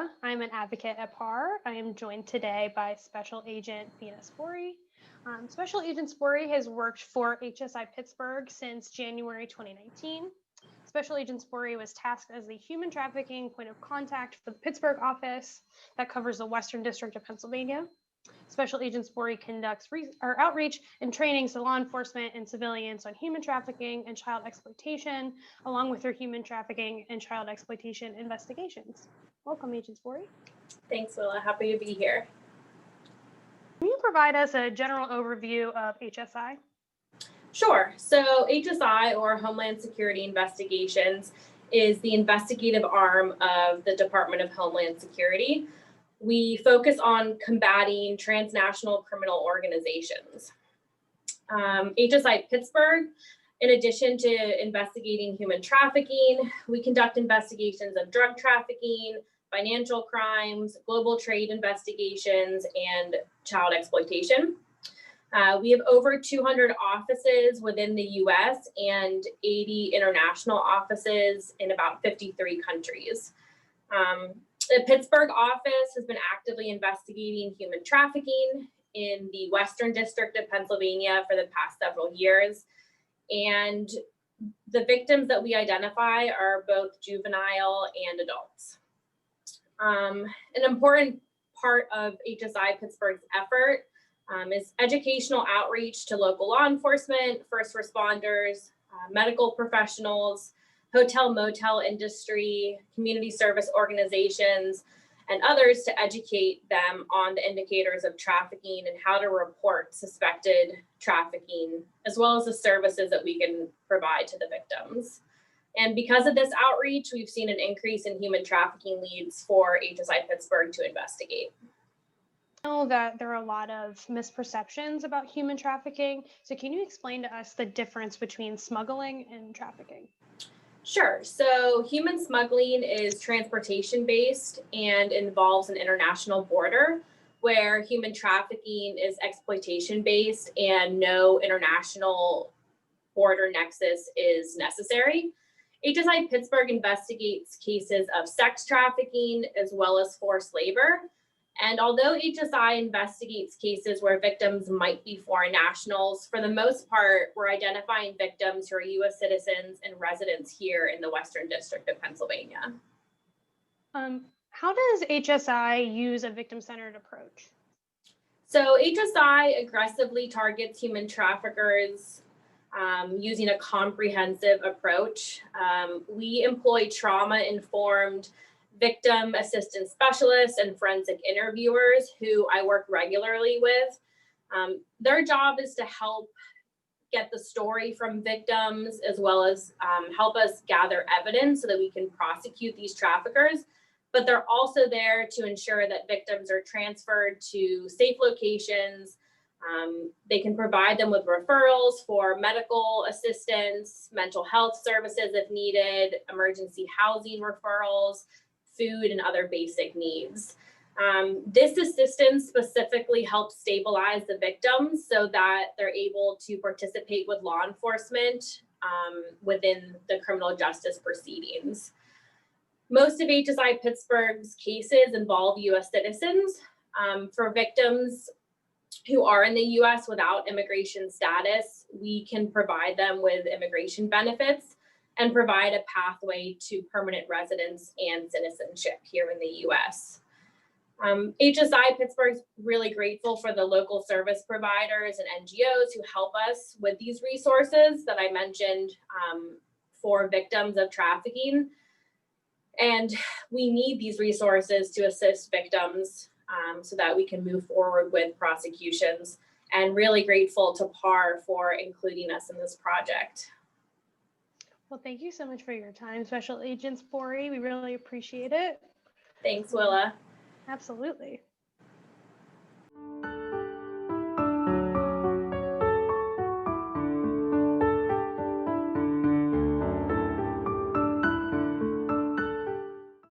Willa. I'm an advocate at PAAR. I am joined today by Special Agent Spory. Special Agent Spory has worked for HSI Pittsburgh since January 2019. Special Agent Spory was tasked as the human trafficking point of contact for the Pittsburgh office that covers the Western District of Pennsylvania. Special Agent Spory conducts outreach and trainings to law enforcement and civilians on human trafficking and child exploitation, along with their human trafficking and child exploitation investigations. Welcome, Agent Spory. Thanks, Willa. Happy to be here. Can you provide us a general overview of HSI? Sure. So HSI, or Homeland Security Investigations, is the investigative arm of the Department of Homeland Security. We focus on combating transnational criminal organizations. HSI Pittsburgh, in addition to investigating human trafficking, we conduct investigations of drug trafficking, financial crimes, global trade investigations, and child exploitation. We have over 200 offices within the US and 80 international offices in about 53 countries. The Pittsburgh office has been actively investigating human trafficking in the Western District of Pennsylvania for the past several years. And the victims that we identify are both juvenile and adults. An important part of HSI Pittsburgh's effort is educational outreach to local law enforcement, first responders, medical professionals, hotel motel industry, community service organizations, and others to educate them on the indicators of trafficking and how to report suspected trafficking, as well as the services that we can provide to the victims. And because of this outreach, we've seen an increase in human trafficking leads for HSI Pittsburgh to investigate. I know that there are a lot of misperceptions about human trafficking. So can you explain to us the difference between smuggling and trafficking? Sure. So human smuggling is transportation-based and involves an international border, where human trafficking is exploitation-based and no international border nexus is necessary. HSI Pittsburgh investigates cases of sex trafficking as well as forced labor. And although HSI investigates cases where victims might be foreign nationals, for the most part, we're identifying victims who are US citizens and residents here in the Western District of Pennsylvania. How does HSI use a victim-centered approach? So HSI aggressively targets human traffickers using a comprehensive approach. We employ trauma-informed victim assistance specialists and forensic interviewers who I work regularly with. Their job is to help get the story from victims, as well as help us gather evidence so that we can prosecute these traffickers. But they're also there to ensure that victims are transferred to safe locations. They can provide them with referrals for medical assistance, mental health services if needed, emergency housing referrals, food, and other basic needs. This assistance specifically helps stabilize the victims so that they're able to participate with law enforcement within the criminal justice proceedings. Most of HSI Pittsburgh's cases involve US citizens. For victims who are in the US without immigration status, we can provide them with immigration benefits and provide a pathway to permanent residence and citizenship here in the US. HSI Pittsburgh's really grateful for the local service providers and NGOs who help us with these resources that I mentioned for victims of trafficking. And we need these resources to assist victims so that we can move forward with prosecutions, and really grateful to PAAR for including us in this project. Well, thank you so much for your time, Special Agent Spory. We really appreciate it. Thanks, Willa. Absolutely.